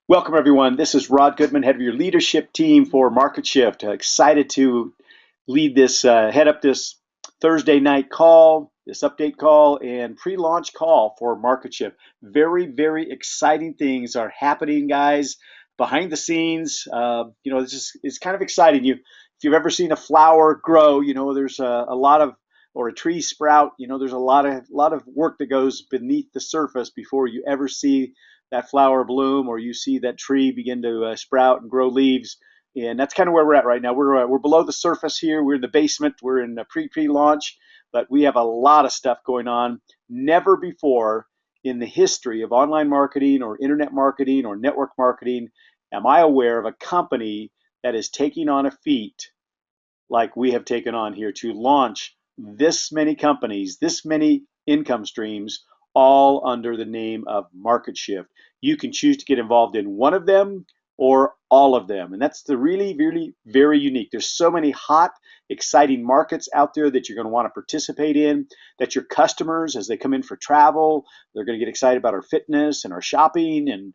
Welcome, everyone. This is Rod Goodman, head of your leadership team for MarketSHYFT. Excited to lead this, head up this Thursday night call, this update call, and pre-launch call for MarketSHYFT. Very, very exciting things are happening, guys, behind the scenes. It's kind of exciting. If you've ever seen a flower grow, there's a lot of, or a tree sprout. There's a lot of work that goes beneath the surface before you ever see that flower bloom or you see that tree begin to sprout and grow leaves. And that's kind of where we're at right now. We're below the surface here. We're in the basement. We're in pre-launch, but we have a lot of stuff going on. Never before in the history of online marketing or internet marketing or network marketing am I aware of a company that is taking on a feat like we have taken on here to launch this many companies, this many income streams, all under the name of MarketSHYFT. You can choose to get involved in one of them or all of them. And that's the really, really very unique. There's so many hot, exciting markets out there that you're going to want to participate in, that your customers, as they come in for travel, they're going to get excited about our fitness and our shopping and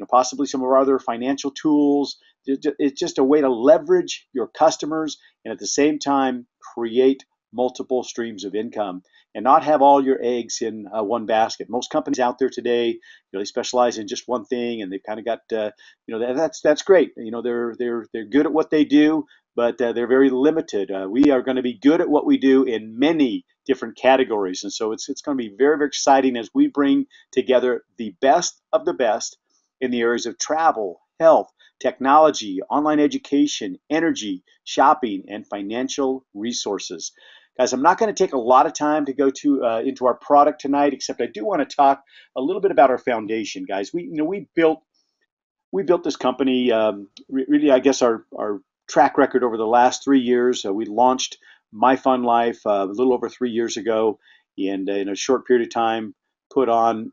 possibly some of our other financial tools. It's just a way to leverage your customers and at the same time create multiple streams of income and not have all your eggs in one basket. Most companies out there today, they specialize in just one thing, and they've kind of got, that's great. They're good at what they do, but they're very limited. We are going to be good at what we do in many different categories, and so it's going to be very, very exciting as we bring together the best of the best in the areas of travel, health, technology, online education, energy, shopping, and financial resources. Guys, I'm not going to take a lot of time to go into our product tonight, except I do want to talk a little bit about our foundation, guys. We built this company. Really, I guess our track record over the last 3 years. We launched My Fun Life a little over 3 years ago, and in a short period of time, put on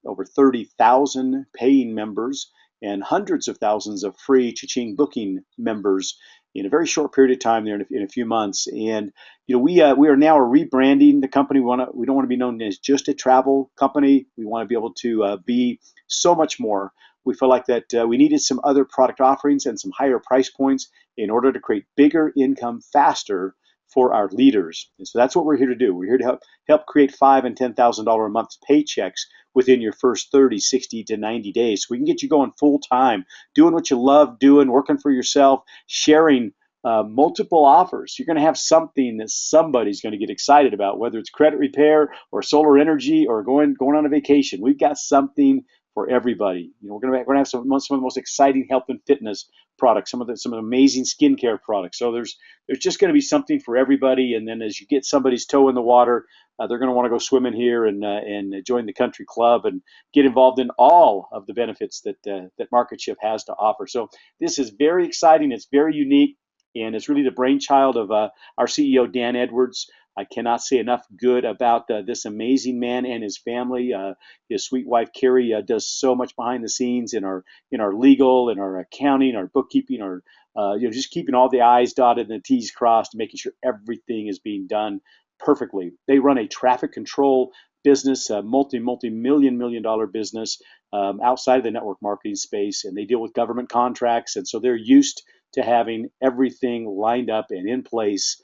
over 30,000 paying members and hundreds of thousands of free Cha-Ching booking members in a very short period of time there in a few months. And we are now rebranding the company. We don't want to be known as just a travel company. We want to be able to be so much more. We feel like that we needed some other product offerings and some higher price points in order to create bigger income faster for our leaders. And so that's what we're here to do. We're here to help create $5,000 and $10,000 a month paychecks within your first 30, 60 to 90 days. So we can get you going full time, doing what you love doing, working for yourself, sharing multiple offers. You're going to have something that somebody's going to get excited about, whether it's credit repair or solar energy or going on a vacation. We've got something for everybody. We're going to have some of the most exciting health and fitness products, some of the amazing skincare products. So there's just going to be something for everybody. And then as you get somebody's toe in the water, they're going to want to go swimming here and join the country club and get involved in all of the benefits that MarketSHYFT has to offer. So this is very exciting. It's very unique. And it's really the brainchild of our CEO, Dan Edwards. I cannot say enough good about this amazing man and his family. His sweet wife, Carrie, does so much behind the scenes in our legal, in our accounting, our bookkeeping, our just keeping all the I's dotted and the T's crossed, making sure everything is being done perfectly. They run a traffic control business, a multi-million dollar business outside of the network marketing space, and they deal with government contracts, and so they're used to having everything lined up and in place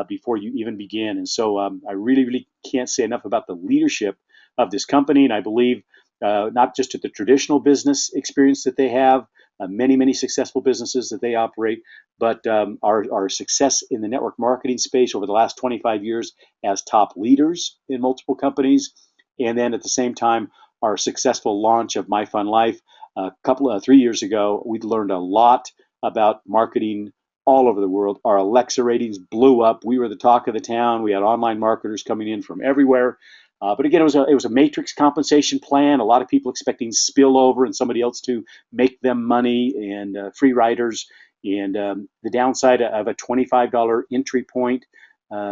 before you even begin. And so I really, really can't say enough about the leadership of this company. And I believe not just at the traditional business experience that they have, many successful businesses that they operate, but our success in the network marketing space over the last 25 years as top leaders in multiple companies. And then at the same time, our successful launch of My Fun Life 3 years ago. We'd learned a lot about marketing all over the world. Our Alexa ratings blew up. We were the talk of the town. We had online marketers coming in from everywhere. But again, it was a matrix compensation plan. A lot of people expecting spillover and somebody else to make them money and free riders. And the downside of a $25 entry point,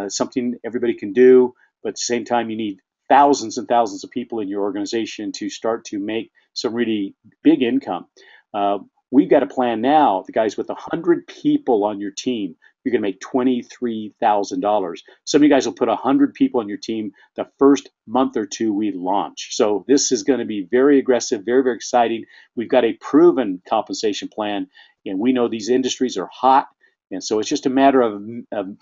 something everybody can do, but at the same time, you need thousands and thousands of people in your organization to start to make some really big income. We've got a plan now, the guys with 100 people on your team, you're going to make $23,000. Some of you guys will put 100 people on your team the first month or two we launch. So this is going to be very aggressive, very, very exciting. We've got a proven compensation plan, and we know these industries are hot. And so it's just a matter of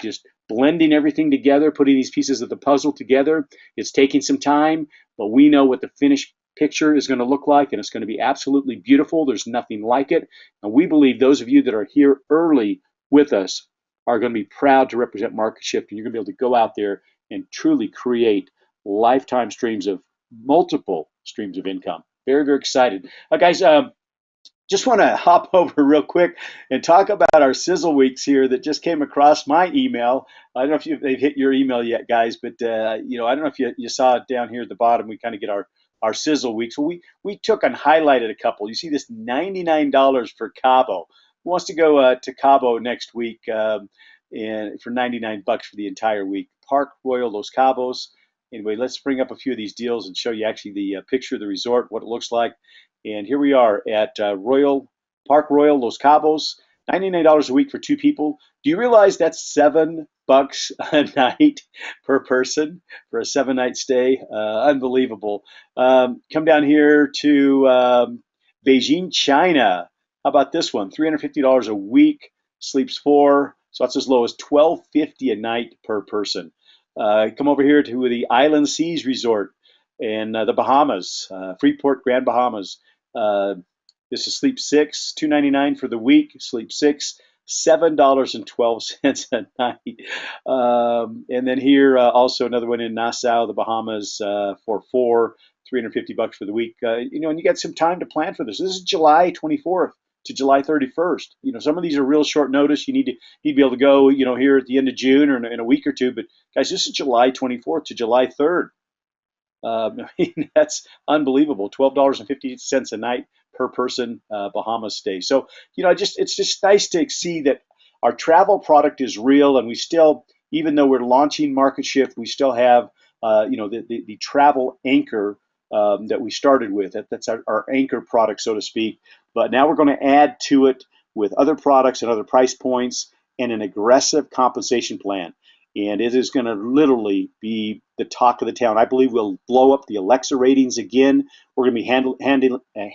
just blending everything together, putting these pieces of the puzzle together. It's taking some time, but we know what the finished picture is going to look like, and it's going to be absolutely beautiful. There's nothing like it. And we believe those of you that are here early with us are going to be proud to represent MarketSHYFT, and you're going to be able to go out there and truly create lifetime streams of multiple streams of income. Very, very excited. Guys, just want to hop over real quick and talk about our sizzle weeks here that just came across my email. I don't know if they've hit your email yet, guys, but I don't know if you saw it down here at the bottom. We kind of get our sizzle weeks. Well, we took and highlighted a couple. You see this $99 for Cabo. Who wants to go to Cabo next week and for $99 for the entire week? Park Royal Los Cabos. Anyway, let's bring up a few of these deals and show you actually the picture of the resort, what it looks like. And here we are at Park Royal Los Cabos, $99 a week for two people. Do you realize that's $7 a night per person for a 7-night stay? Unbelievable. Come down here to Beijing, China. How about this one? $350 a week, sleeps 4. So that's as low as $12.50 a night per person. Come over here to the Island Seas Resort in the Bahamas, Freeport, Grand Bahamas. This is sleep 6, $299 for the week, sleep 6, $7.12 a night. And then here also another one in Nassau, the Bahamas, for 4, $350 for the week. And you got some time to plan for this. This is July 24th to July 31st. Some of these are real short notice. You need to be able to go, here at the end of June or in a week or two. But guys, this is July 24th to July 3rd. That's unbelievable. $12.50 a night per person Bahamas stay. So, it's just nice to see that our travel product is real, and we still, even though we're launching MarketSHYFT, we still have, the travel anchor that we started with. That's our anchor product, so to speak. But now we're going to add to it with other products and other price points and an aggressive compensation plan. And it is going to literally be the talk of the town. I believe we'll blow up the Alexa ratings again. We're going to be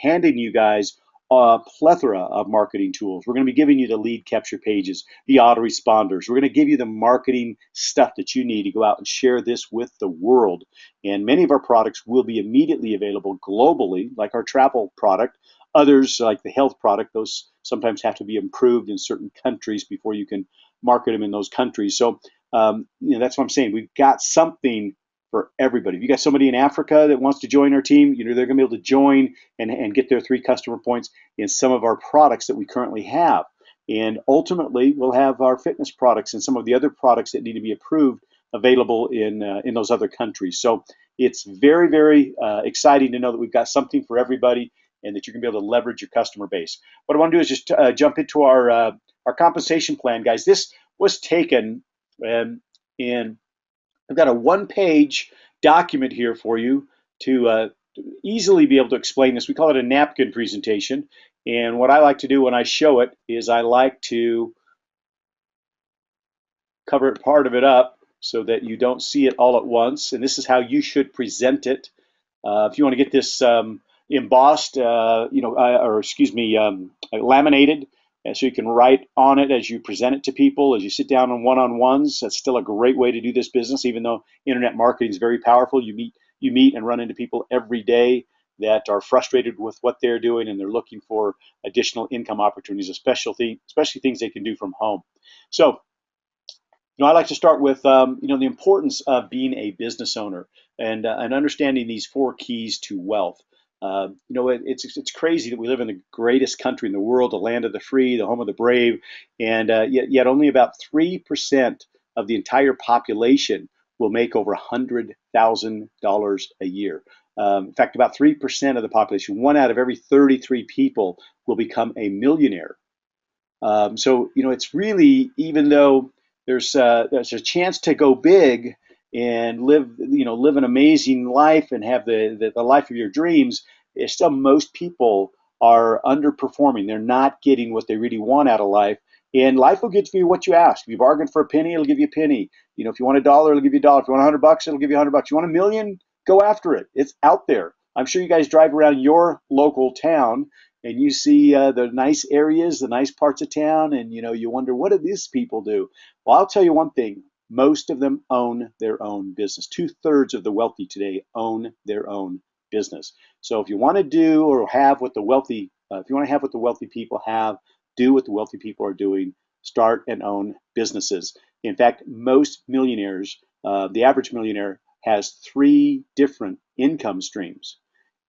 handing you guys a plethora of marketing tools. We're going to be giving you the lead capture pages, the autoresponders. We're going to give you the marketing stuff that you need to go out and share this with the world. And many of our products will be immediately available globally, like our travel product. Others, like the health product, those sometimes have to be improved in certain countries before you can market them in those countries. So that's what I'm saying. We've got something for everybody. If you got somebody in Africa that wants to join our team, they're going to be able to join and get their 3 customer points in some of our products that we currently have. And ultimately, we'll have our fitness products and some of the other products that need to be approved available in those other countries. So it's very, very exciting to know that we've got something for everybody and that you're going to be able to leverage your customer base. What I want to do is just jump into our compensation plan, guys. This was taken and I've got a 1-page document here for you to easily be able to explain this. We call it a napkin presentation. And what I like to do when I show it is I like to cover part of it up so that you don't see it all at once. And this is how you should present it. If you want to get this embossed, laminated, so you can write on it as you present it to people, as you sit down on one-on-ones. That's still a great way to do this business, even though internet marketing is very powerful. You meet and run into people every day that are frustrated with what they're doing, and they're looking for additional income opportunities, especially things they can do from home. So, I like to start with the importance of being a business owner and understanding these 4 keys to wealth. It's crazy that we live in the greatest country in the world, the land of the free, the home of the brave, and yet only about 3% of the entire population will make over $100,000 a year. In fact, about 3% of the population, 1 out of every 33 people, will become a millionaire. So it's really, even though there's a chance to go big and live an amazing life and have the life of your dreams, it's still most people are underperforming. They're not getting what they really want out of life, And life will give you what you ask. If you bargain for a penny, it'll give you a penny. If you want $1, it'll give you $1. If you want $100, it'll give you $100. You want $1,000,000? Go after it. It's out there. I'm sure you guys drive around your local town and you see the nice areas, the nice parts of town, and you wonder, what do these people do? Well, I'll tell you one thing. Most of them own their own business. 2/3 of the wealthy today own their own business. So if you want to do or have what the wealthy, if you want to have what the wealthy people have, do what the wealthy people are doing. Start and own businesses. In fact, most millionaires, the average millionaire has 3 different income streams.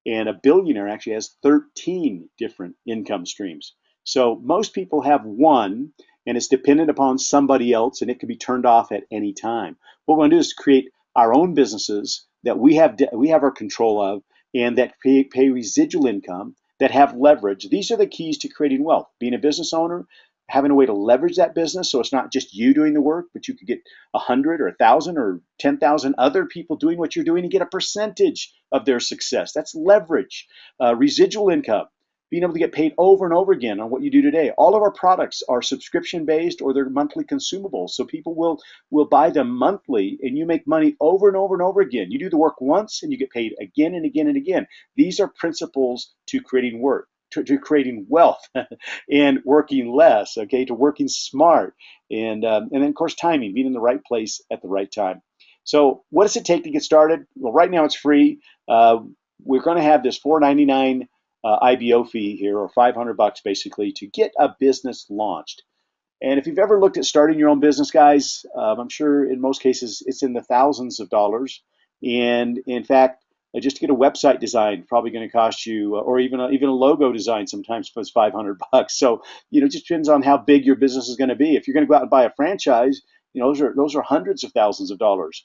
And a billionaire actually has 13 different income streams. So most people have one, and it's dependent upon somebody else, and it can be turned off at any time. What we want to do is create our own businesses that we have our control of, and that pay residual income, that have leverage. These are the keys to creating wealth. Being a business owner, having a way to leverage that business, so it's not just you doing the work, but you could get 100 or 1,000 or 10,000 other people doing what you're doing and get a percentage of their success. That's leverage. Residual income, being able to get paid over and over again on what you do today. All of our products are subscription based, or they're monthly consumables. So people will buy them monthly, and you make money over and over and over again. You do the work once and you get paid again and again and again. These are principles to creating work, to creating wealth and working less, okay, to working smart. And then, of course, timing, being in the right place at the right time. So what does it take to get started? Well, right now it's free. We're going to have this $4.99 IBO fee here, or $500 basically, to get a business launched. And if you've ever looked at starting your own business, guys, I'm sure in most cases it's in the thousands of dollars. And in fact, just to get a website design, probably going to cost you, or even a logo design, sometimes was $500. So it just depends on how big your business is going to be. If you're going to go out and buy a franchise, those are hundreds of thousands of dollars.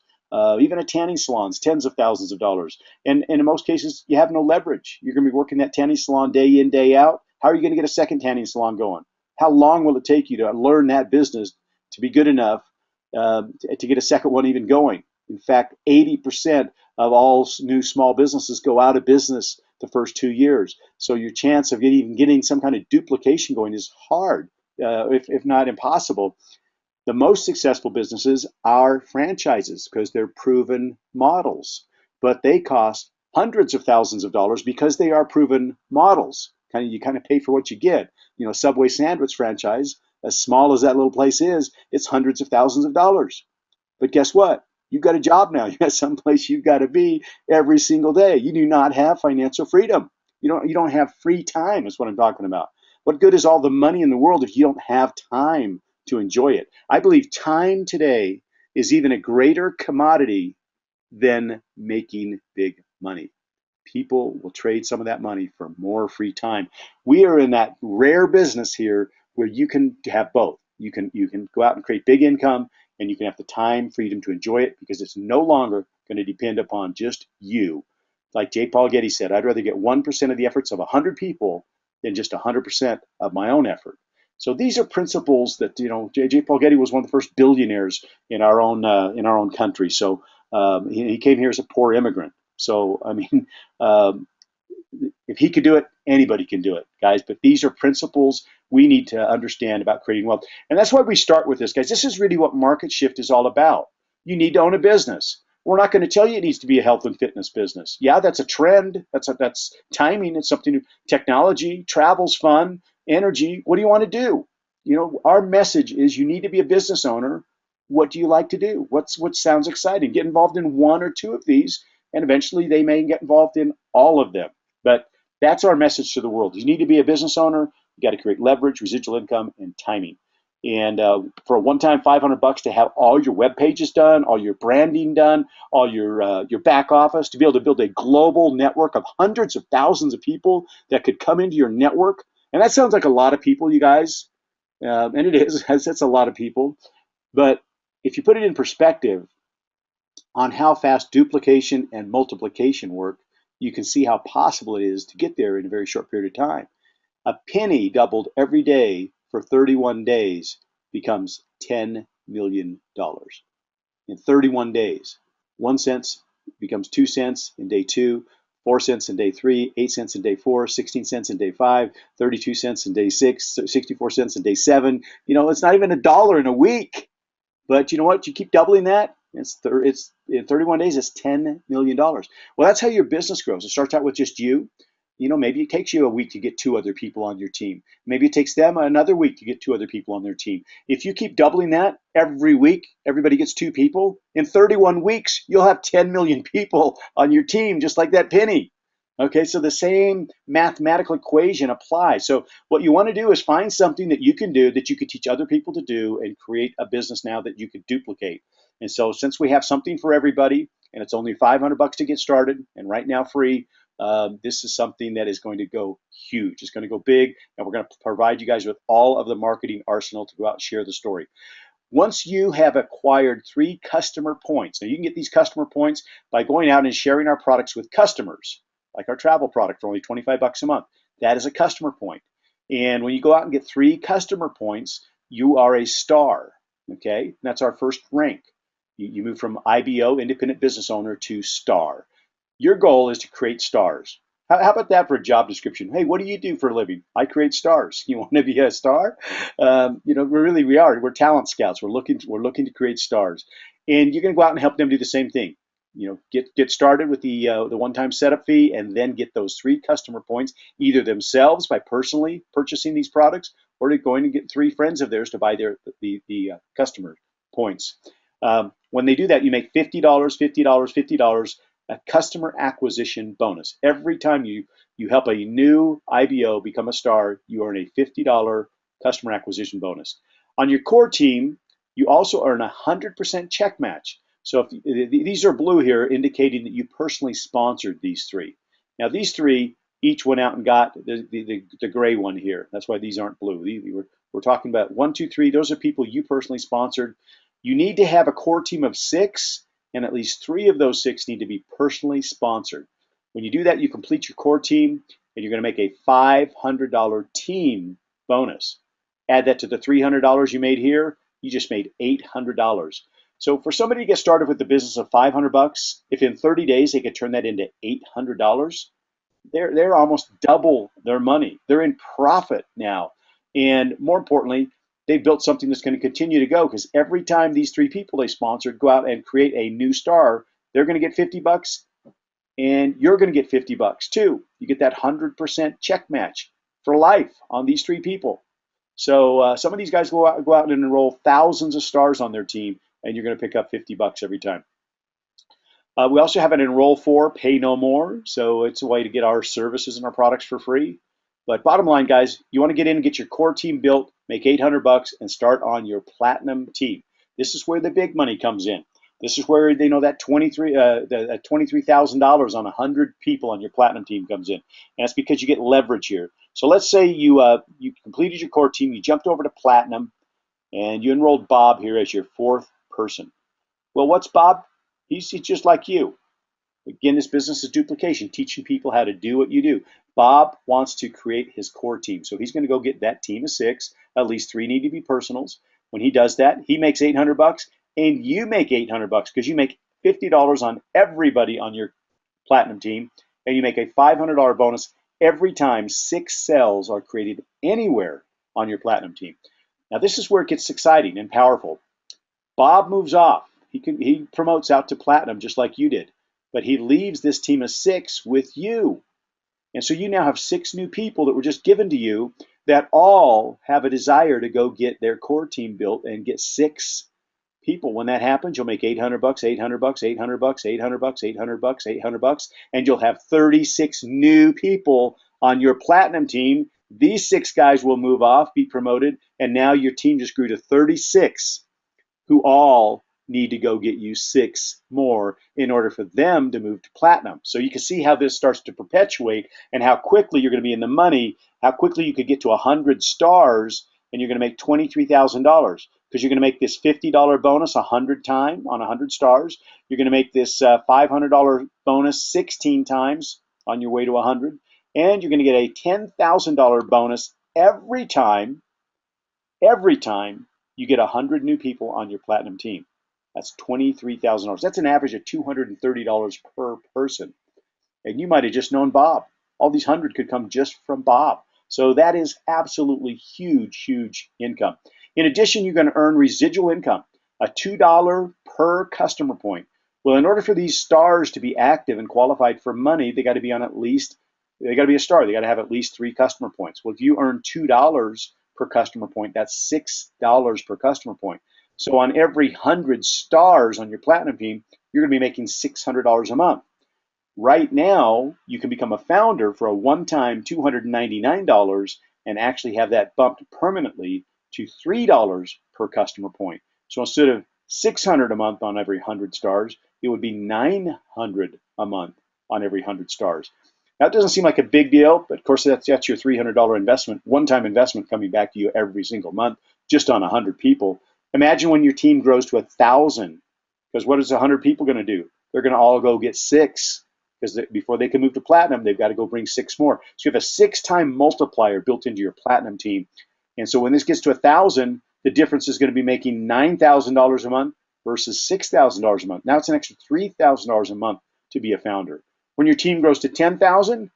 Even a tanning salon's tens of thousands of dollars. And in most cases, you have no leverage. You're going to be working that tanning salon day in, day out. How are you going to get a second tanning salon going? How long will it take you to learn that business to be good enough to get a second one even going? In fact, 80% of all new small businesses go out of business the first 2 years. So your chance of even getting some kind of duplication going is hard, if not impossible. The most successful businesses are franchises because they're proven models, but they cost hundreds of thousands of dollars because they are proven models. You kind of pay for what you get. Subway sandwich franchise, as small as that little place is, it's hundreds of thousands of dollars. But guess what? You've got a job now. You got someplace you've got to be every single day. You do not have financial freedom. You don't have free time, is what I'm talking about. What good is all the money in the world if you don't have time to enjoy it? I believe time today is even a greater commodity than making big money. People will trade some of that money for more free time. We are in that rare business here where you can have both. You can go out and create big income, and you can have the time freedom to enjoy it because it's no longer going to depend upon just you. Like J. Paul Getty said, I'd rather get 1% of the efforts of 100 people than just 100% of my own effort. So these are principles that J. Paul Getty was one of the first billionaires in our own country. So he came here as a poor immigrant. So I mean, um, if he could do it, anybody can do it, guys. But these are principles we need to understand about creating wealth. And that's why we start with this, guys. This is really what Market Shift is all about. You need to own a business. We're not going to tell you it needs to be a health and fitness business. Yeah, that's a trend. That's timing. It's something new. Technology, travel's fun, energy. What do you want to do? Our message is you need to be a business owner. What do you like to do? What sounds exciting? Get involved in one or two of these, and eventually they may get involved in all of them. But that's our message to the world. You need to be a business owner. You got to create leverage, residual income, and timing. And for a one-time $500 to have all your web pages done, all your branding done, all your back office, to be able to build a global network of hundreds of thousands of people that could come into your network. And that sounds like a lot of people, you guys. And it is. That's a lot of people. But if you put it in perspective on how fast duplication and multiplication work, you can see how possible it is to get there in a very short period of time. A penny doubled every day for 31 days becomes $10 million in 31 days. 1 cent becomes 2 cents in day 2. 4 cents in day 3, 8 cents in day 4, 16 cents in day 5, 32 cents in day 6, 64 cents in day 7. You know, it's not even $1 in a week. But you know what? You keep doubling that. It's in 31 days. It's $10 million. Well, that's how your business grows. It starts out with just you. You know, maybe it takes you a week to get 2 other people on your team. Maybe it takes them another week to get 2 other people on their team. If you keep doubling that every week, everybody gets 2 people. In 31 weeks, you'll have 10 million people on your team, just like that penny. Okay, so the same mathematical equation applies. So what you want to do is find something that you can do that you could teach other people to do and create a business now that you could duplicate. And so since we have something for everybody and it's only $500 to get started and right now free, this is something that is going to go huge. It's going to go big, and we're going to provide you guys with all of the marketing arsenal to go out and share the story. Once you have acquired 3 customer points, now you can get these customer points by going out and sharing our products with customers, like our travel product for only $25 a month. That is a customer point. And when you go out and get 3 customer points, you are a star. Okay, and that's our first rank. You move from IBO, independent business owner, to star. Your goal is to create stars. How about that for a job description? Hey, what do you do for a living? I create stars. You want to be a star? You know, we are. We're talent scouts. We're looking to create stars, and you're going to go out and help them do the same thing. You know, get started with the one-time setup fee, and then get those 3 customer points, either themselves by personally purchasing these products, or they're going to get 3 friends of theirs to buy the customer points. When they do that, you make $50, $50, $50, a customer acquisition bonus. Every time you help a new IBO become a star, you earn a $50 customer acquisition bonus. On your core team, you also earn a 100% check match. So these are blue here, indicating that you personally sponsored these 3. Now these 3 each went out and got the gray one here. That's why these aren't blue. We're talking about 1, 2, 3. Those are people you personally sponsored. You need to have a core team of 6, and at least 3 of those 6 need to be personally sponsored. When you do that, you complete your core team, and you're going to make a $500 team bonus. Add that to the $300 you made here, you just made $800. So for somebody to get started with the business of $500, if in 30 days they could turn that into $800, they're almost double their money. They're in profit now. And more importantly, they've built something that's going to continue to go, because every time these 3 people they sponsored go out and create a new star, they're going to get $50 and you're going to get $50 too. You get that 100% check match for life on these 3 people. So some of these guys go out and enroll thousands of stars on their team, and you're going to pick up $50 every time. We also have an enroll for, pay no more. So it's a way to get our services and our products for free. But bottom line, guys, you want to get in and get your core team built, make $800, and start on your platinum team. This is where the big money comes in. This is where they know that $23,000 on 100 people on your platinum team comes in. And that's because you get leverage here. So let's say you completed your core team, you jumped over to platinum, and you enrolled Bob here as your 4th person. Well, what's Bob? He's just like you. Again, this business is duplication, teaching people how to do what you do. Bob wants to create his core team. So he's going to go get that team of 6. At least 3 need to be personals. When he does that, he makes $800, and you make $800 because you make $50 on everybody on your platinum team, and you make a $500 bonus every time 6 sales are created anywhere on your platinum team. Now, this is where it gets exciting and powerful. Bob moves off. He promotes out to platinum just like you did, but he leaves this team of 6 with you. And so you now have 6 new people that were just given to you that all have a desire to go get their core team built and get 6 people. When that happens, you'll make $800, $800, $800, $800, $800, $800, and you'll have 36 new people on your platinum team. These 6 guys will move off, be promoted, and now your team just grew to 36 who all need to go get you 6 more in order for them to move to platinum. So you can see how this starts to perpetuate and how quickly you're going to be in the money, how quickly you could get to 100 stars and you're going to make $23,000 because you're going to make this $50 bonus 100 times on 100 stars. You're going to make this $500 bonus 16 times on your way to 100. And you're going to get a $10,000 bonus every time you get 100 new people on your platinum team. That's $23,000. That's an average of $230 per person. And you might have just known Bob. All these 100 could come just from Bob. So that is absolutely huge, huge income. In addition, you're going to earn residual income, a $2 per customer point. Well, in order for these stars to be active and qualified for money, they got to be on at least, they got to be a star. They got to have at least 3 customer points. Well, if you earn $2 per customer point, that's $6 per customer point. So on every 100 stars on your platinum team, you're going to be making $600 a month. Right now, you can become a founder for a one-time $299 and actually have that bumped permanently to $3 per customer point. So instead of 600 a month on every 100 stars, it would be 900 a month on every 100 stars. Now, it doesn't seem like a big deal, but of course, that's your $300 investment, one-time investment coming back to you every single month just on 100 people. Imagine when your team grows to 1,000, because what is 100 people going to do? They're going to all go get 6, because before they can move to platinum, they've got to go bring 6 more. So you have a 6-time multiplier built into your platinum team. And so when this gets to 1,000, the difference is going to be making $9,000 a month versus $6,000 a month. Now it's an extra $3,000 a month to be a founder. When your team grows to 10,000,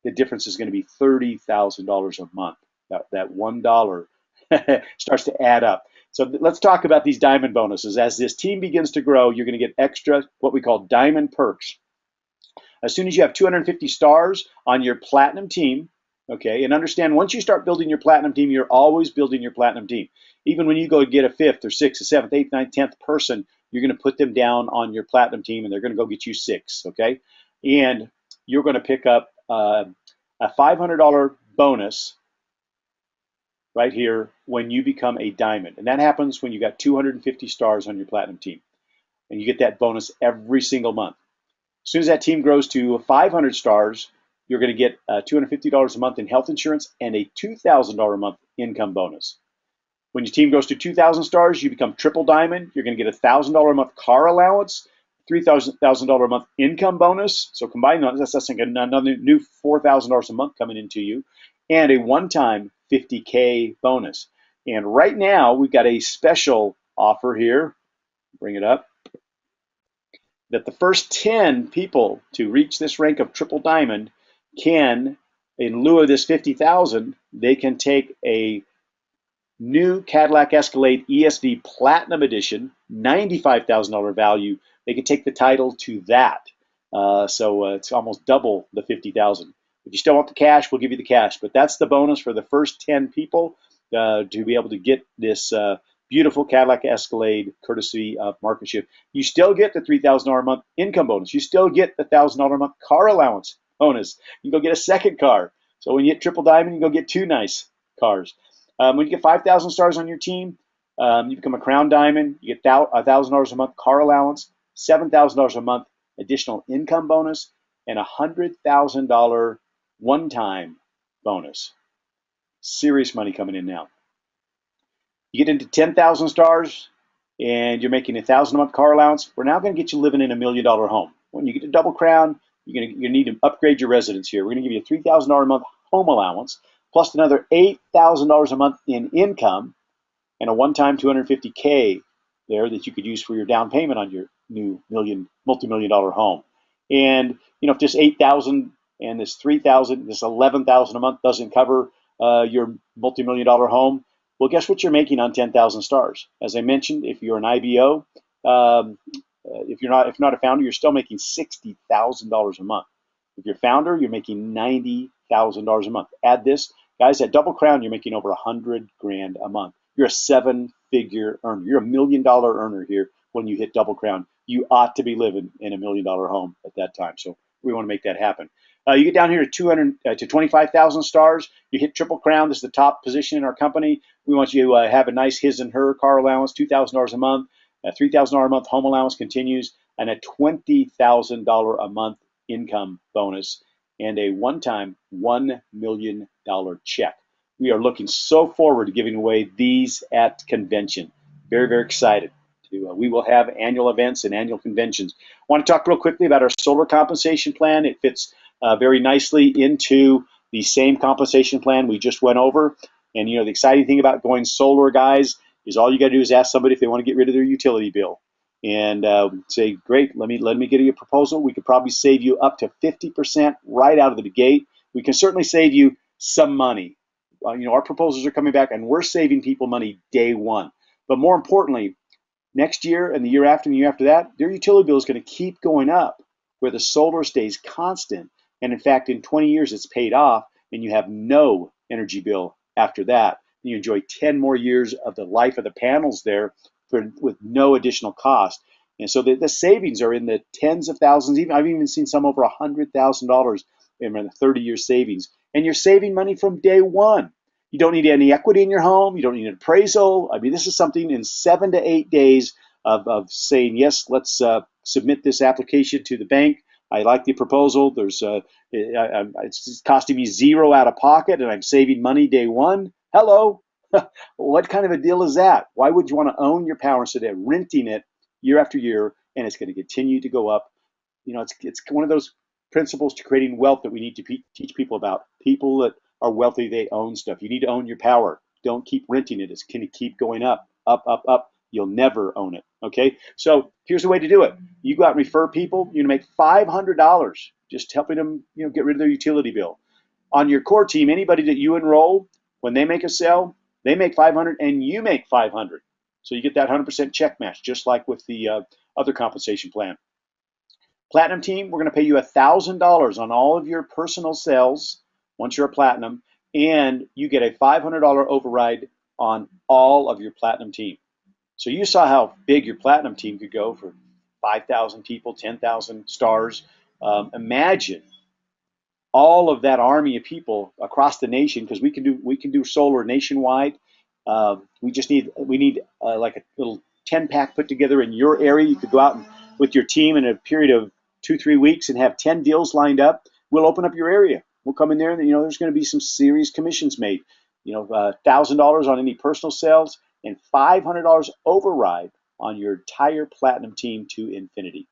the difference is going to be $30,000 a month. That $1 starts to add up. So let's talk about these diamond bonuses. As this team begins to grow, you're going to get extra, what we call diamond perks. As soon as you have 250 stars on your platinum team, okay, and understand once you start building your platinum team, you're always building your platinum team. Even when you go get a 5th or 6th, or 7th, 8th, 9th, 10th person, you're going to put them down on your platinum team and they're going to go get you 6, okay? And you're going to pick up a $500 bonus right here when you become a diamond. And that happens when you got 250 stars on your platinum team. And you get that bonus every single month. As soon as that team grows to 500 stars, you're going to get $250 a month in health insurance and a $2,000 a month income bonus. When your team goes to 2,000 stars, you become triple diamond. You're going to get a $1,000 a month car allowance, $3,000 a month income bonus. So combined, that's like another new $4,000 a month coming into you, and a one-time $50K bonus. And right now, we've got a special offer here. Bring it up. That the first 10 people to reach this rank of triple diamond can, in lieu of this 50,000, they can take a new Cadillac Escalade ESV Platinum Edition, $95,000 value. They can take the title to that. So it's almost double the 50,000. If you still want the cash, we'll give you the cash. But that's the bonus for the first 10 people to be able to get this beautiful Cadillac Escalade courtesy of MarketSHYFT. You still get the $3,000 a month income bonus. You still get the $1,000 a month car allowance bonus. You can go get a second car. So when you hit triple diamond, you can go get 2 nice cars. When you get 5,000 stars on your team, you become a crown diamond. You get $1,000 a month car allowance, $7,000 a month additional income bonus, and a $100,000 one-time bonus. Serious money coming in now. You get into 10,000 stars and you're making $1,000 a month car allowance. We're now going to get you living in $1 million home. When you get to double crown, you're going to need to upgrade your residence here. We're going to give you a $3,000 a month home allowance, plus another $8,000 a month in income, and a one-time $250K there that you could use for your down payment on your new multi-million-dollar home. And if this 8,000 and this 3,000, this 11,000 a month doesn't cover your multi-million-dollar home, well, guess what you're making on 10,000 stars? As I mentioned, if you're an IBO, if you're not a founder, you're still making $60,000 a month. If you're a founder, you're making $90,000 a month. Add this, guys, at Double Crown, you're making over $100,000 a month. You're a 7-figure earner. You're a $1 million earner here when you hit Double Crown. You ought to be living in $1 million home at that time. So we want to make that happen. You get down here to 25,000 stars. You hit Triple Crown. This is the top position in our company. We want you to have a nice his and her car allowance, $2,000 a month. A $3,000 a month home allowance continues, and a $20,000 a month income bonus, and a one-time $1 million check. We are looking so forward to giving away these at convention. Very, very excited. We will have annual events and annual conventions. I want to talk real quickly about our solar compensation plan. It fits very nicely into the same compensation plan we just went over. And the exciting thing about going solar, guys, is all you got to do is ask somebody if they want to get rid of their utility bill. and say, great, let me get you a proposal. We could probably save you up to 50% right out of the gate. We can certainly save you some money. Our proposals are coming back, and we're saving people money day one. But more importantly, next year and the year after and the year after that, their utility bill is going to keep going up, where the solar stays constant. And in fact, in 20 years, it's paid off, and you have no energy bill after that. You enjoy 10 more years of the life of the panels there with no additional cost. And so the savings are in the tens of thousands. Even I've even seen some over $100,000 in the 30-year savings. And you're saving money from day one. You don't need any equity in your home. You don't need an appraisal. I mean, this is something in 7 to 8 days of saying, yes, let's submit this application to the bank. I like the proposal. It's costing me zero out of pocket, and I'm saving money day one. Hello. What kind of a deal is that? Why would you want to own your power instead of renting it year after year, and it's going to continue to go up? It's one of those principles to creating wealth that we need to teach people about. People that are wealthy, they own stuff. You need to own your power. Don't keep renting it. It's going to keep going up, up, up, up. You'll never own it. Okay. So here's the way to do it. You go out and refer people. You're going to make $500 just helping them, get rid of their utility bill. On your core team, anybody that you enroll, when they make a sale, they make 500 and you make 500. So you get that 100% check match, just like with the other compensation plan. Platinum team, we're going to pay you $1,000 on all of your personal sales once you're a platinum, and you get a $500 override on all of your platinum team. So you saw how big your platinum team could go for 5,000 people, 10,000 stars. Imagine all of that army of people across the nation, because we can do solar nationwide. We need like a little 10-pack put together in your area. You could go out with your team in a period of 2-3 weeks and have 10 deals lined up. We'll open up your area. We'll come in there, and there's going to be some serious commissions made. $1,000 on any personal sales and $500 override on your entire platinum team to infinity.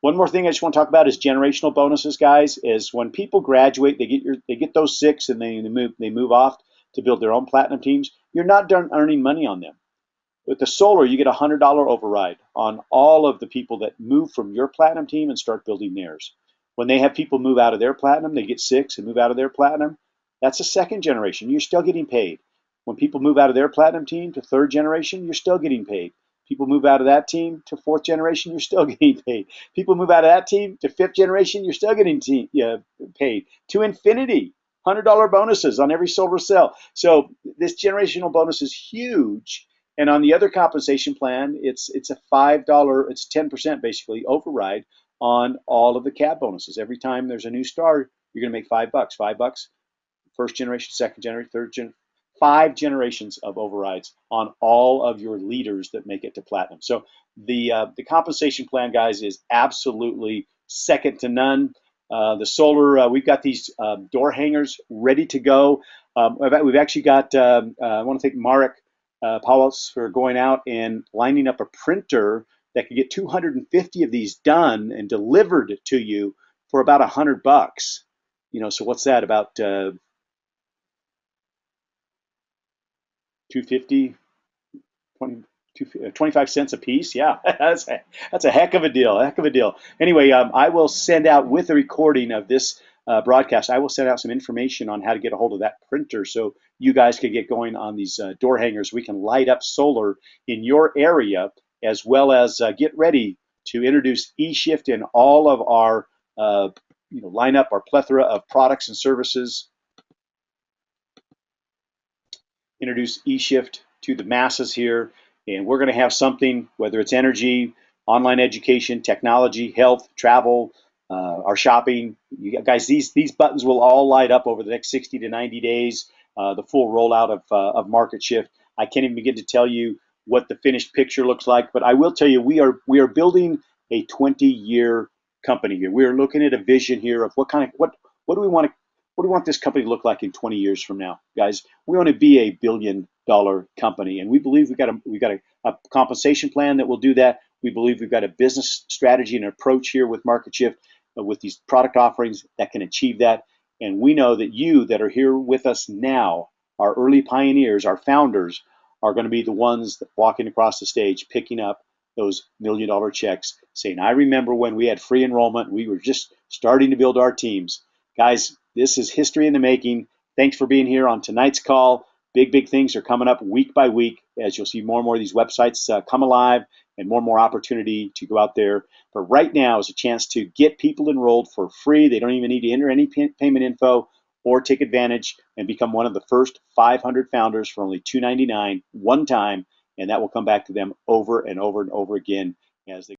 One more thing I just want to talk about is generational bonuses, guys. Is when people graduate, they get those 6 and they move off to build their own platinum teams. You're not done earning money on them. With the solar, you get a $100 override on all of the people that move from your platinum team and start building theirs. When they have people move out of their platinum, they get 6 and move out of their platinum. That's a second generation. You're still getting paid. When people move out of their platinum team to third generation, you're still getting paid. People move out of that team to fourth generation, you're still getting paid. People move out of that team to fifth generation, you're still getting paid. To infinity, $100 bonuses on every solar sale. So this generational bonus is huge. And on the other compensation plan, it's a $5, it's 10% basically override on all of the CAB bonuses. Every time there's a new star, you're going to make $5. $5, first generation, second generation, third generation. 5 generations of overrides on all of your leaders that make it to platinum. So the compensation plan, guys, is absolutely second to none. The solar, we've got these door hangers ready to go. We've actually got, I want to thank Mark Powell for going out and lining up a printer that can get 250 of these done and delivered to you for about $100. So what's that, about 250, 25 cents a piece. Yeah, that's a heck of a deal. Anyway, I will send out, with the recording of this broadcast, I will send out some information on how to get a hold of that printer so you guys can get going on these door hangers. We can light up solar in your area, as well as get ready to introduce eShift in all of our lineup, our plethora of products and services. Introduce eShift to the masses here, and we're going to have something, whether it's energy, online education, technology, health, travel, our shopping. Guys, these buttons will all light up over the next 60 to 90 days. The full rollout of MarketSHYFT. I can't even begin to tell you what the finished picture looks like, but I will tell you we are building a 20-year company here. We are looking at a vision here of what do we want this company to look like in 20 years from now, guys? We want to be a $1 billion company, and we believe we've got a compensation plan that will do that. We believe we've got a business strategy and approach here with MarketSHYFT, with these product offerings that can achieve that. And we know that you that are here with us now, our early pioneers, our founders, are going to be the ones that walking across the stage, picking up those $1 million checks saying, I remember when we had free enrollment, we were just starting to build our teams. Guys, this is history in the making. Thanks for being here on tonight's call. Big things are coming up week by week as you'll see more and more of these websites come alive and more opportunity to go out there. But right now is a chance to get people enrolled for free. They don't even need to enter any payment info or take advantage and become one of the first 500 founders for only $2.99 one time, and that will come back to them over and over and over again as they